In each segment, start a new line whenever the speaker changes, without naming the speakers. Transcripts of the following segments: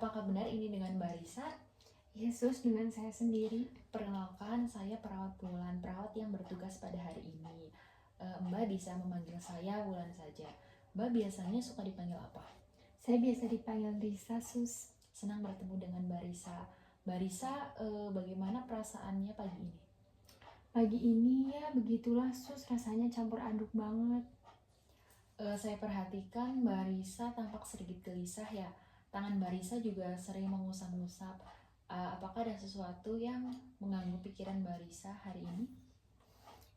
Apakah benar ini dengan Mbak Risa?
Yesus, dengan saya sendiri.
Perkenalkan, saya perawat Wulan, perawat yang bertugas pada hari ini. Mbak bisa memanggil saya Wulan saja. Mbak biasanya suka dipanggil apa?
Saya biasa dipanggil Risa, Sus.
Senang bertemu dengan Mbak Risa. Mbak Risa, bagaimana perasaannya pagi ini?
Pagi ini ya begitulah, Sus, rasanya campur aduk banget.
Saya perhatikan Mbak Risa tampak sedikit gelisah ya. Tangan Mbak Risa juga sering mengusap-ngusap. Apakah ada sesuatu yang mengganggu pikiran Mbak Risa hari ini?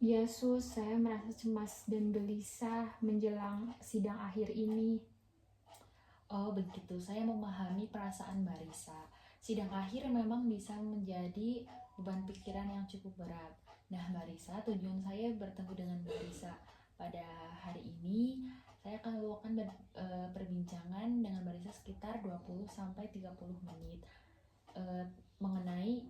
Ya, Sus, saya merasa cemas dan gelisah menjelang sidang akhir ini.
Oh begitu, saya memahami perasaan Mbak Risa. Sidang akhir memang bisa menjadi beban pikiran yang cukup berat. Nah Mbak Risa, tujuan saya bertemu dengan Mbak Risa pada hari ini, saya akan melakukan perbincangan dengan Mbak Risa sekitar 20-30 menit mengenai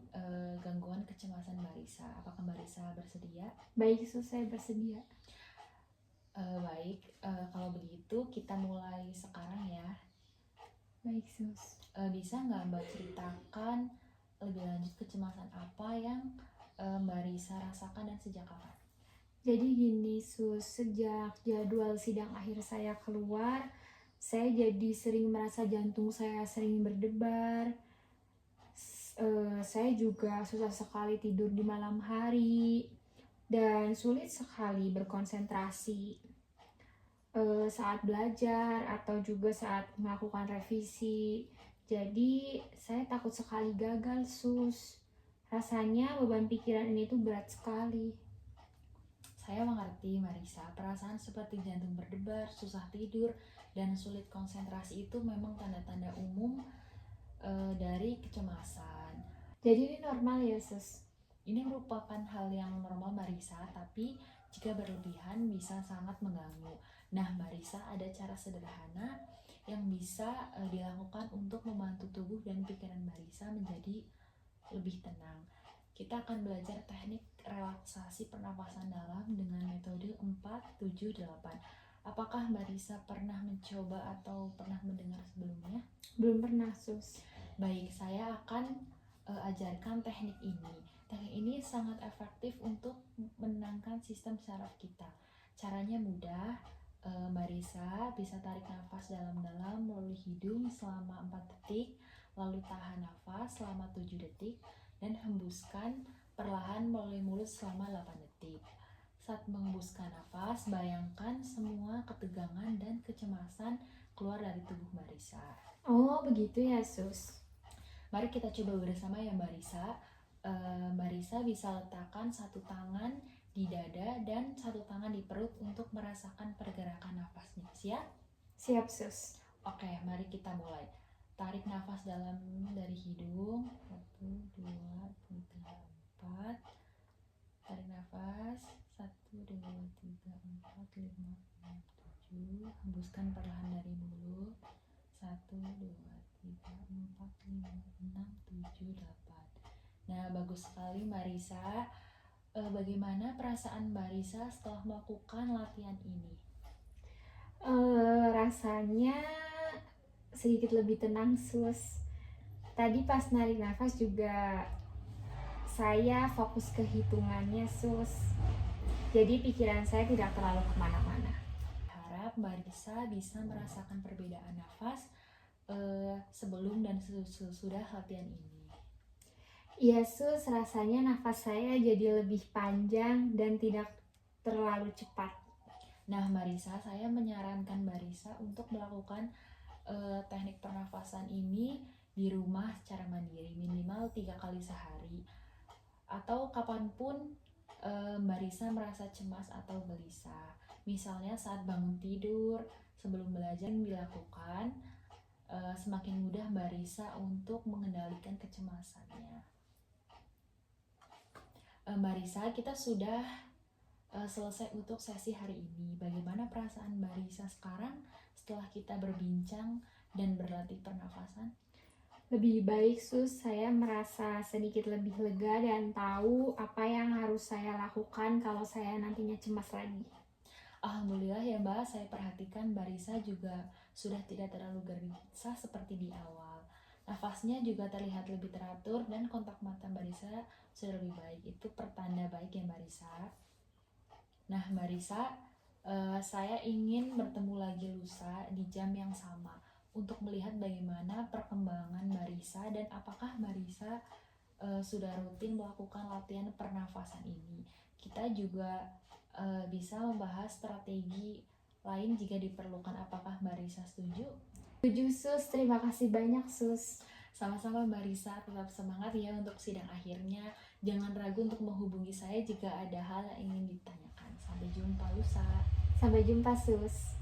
gangguan kecemasan Mbak Risa. Apakah Mbak Risa bersedia?
Baik, Sus, saya bersedia.
Baik, kalau begitu kita mulai sekarang ya.
Baik, Sus.
Bisa nggak Mbak ceritakan lebih lanjut kecemasan apa yang Mbak Risa rasakan dan sejak kapan?
Jadi gini, Sus, sejak jadwal sidang akhir saya keluar, saya jadi sering merasa jantung saya sering berdebar. Saya juga susah sekali tidur di malam hari dan sulit sekali berkonsentrasi saat belajar atau juga saat melakukan revisi. Jadi saya takut sekali gagal, Sus. Rasanya beban pikiran ini tuh berat sekali.
Saya mengerti Marisa, perasaan seperti jantung berdebar, susah tidur, dan sulit konsentrasi itu memang tanda-tanda umum dari kecemasan.
Jadi ini normal ya, Sus?
Ini merupakan hal yang normal Marisa, tapi jika berlebihan bisa sangat mengganggu. Nah Marisa, ada cara sederhana yang bisa dilakukan untuk membantu tubuh dan pikiran Marisa menjadi lebih tenang. Kita akan belajar teknik relaksasi pernapasan dalam dengan metode 4-7-8. Apakah Mbak Risa pernah mencoba atau pernah mendengar sebelumnya?
Belum pernah, Sus.
Baik, saya akan ajarkan teknik ini. Teknik ini sangat efektif untuk menenangkan sistem saraf kita. Caranya mudah. Mbak Risa bisa tarik nafas dalam-dalam melalui hidung selama 4 detik, lalu tahan nafas selama 7 detik, dan hembuskan perlahan melalui mulut selama 8 detik. Saat menghembuskan nafas, bayangkan semua ketegangan dan kecemasan keluar dari tubuh Mbak Risa.
Oh, begitu ya, Sus.
Mari kita coba bersama ya Mbak Risa. Mbak Risa bisa letakkan satu tangan di dada dan satu tangan di perut untuk merasakan pergerakan nafasnya. Siap?
Siap, Sus.
Oke, mari kita mulai. Tarik nafas dalam dari hidung. 1, 2, 3, 4. Tarik nafas. 1, 2, 3, 4, 5, 6, 7. Hembuskan perlahan dari mulut. 1, 2, 3, 4, 5, 6, 7, 8. Nah, bagus sekali Mbak Risa. Bagaimana perasaan Mbak Risa setelah melakukan latihan ini?
Rasanya sedikit lebih tenang, Sus. Tadi pas narik nafas juga saya fokus ke hitungannya, Sus. Jadi pikiran saya tidak terlalu kemana-mana.
Harap Mbak Risa bisa merasakan perbedaan nafas sebelum dan sesudah latihan ini.
Iya, Sus, rasanya nafas saya jadi lebih panjang dan tidak terlalu cepat.
Nah Mbak Risa, saya menyarankan Mbak Risa untuk melakukan teknik pernafasan ini di rumah secara mandiri minimal 3 kali sehari, atau kapanpun Mbak Risa merasa cemas atau gelisah. Misalnya saat bangun tidur, sebelum belajar dilakukan, semakin mudah Mbak Risa untuk mengendalikan kecemasannya. Mbak Risa, kita sudah selesai untuk sesi hari ini. Bagaimana perasaan Mbak Risa sekarang setelah kita berbincang dan berlatih pernafasan?
Lebih baik, Sus. Saya merasa sedikit lebih lega dan tahu apa yang harus saya lakukan kalau saya nantinya cemas lagi.
Alhamdulillah ya Mbak, saya perhatikan Mbak Risa juga sudah tidak terlalu gelisah seperti di awal. Nafasnya juga terlihat lebih teratur dan kontak mata Mbak Risa sudah lebih baik. Itu pertanda baik ya Mbak Risa. Nah Mbak Risa, saya ingin bertemu lagi lusa di jam yang sama untuk melihat bagaimana perkembangan Mbak Risa dan apakah Mbak Risa sudah rutin melakukan latihan pernafasan ini. Kita juga bisa membahas strategi lain jika diperlukan. Apakah Mbak Risa setuju?
Setuju Sus, terima kasih banyak Sus.
Sama-sama Mbak Risa, tetap semangat ya untuk sidang akhirnya. Jangan ragu untuk menghubungi saya jika ada hal yang ingin ditanyakan. Sampai jumpa lusa.
Sampai jumpa Sus.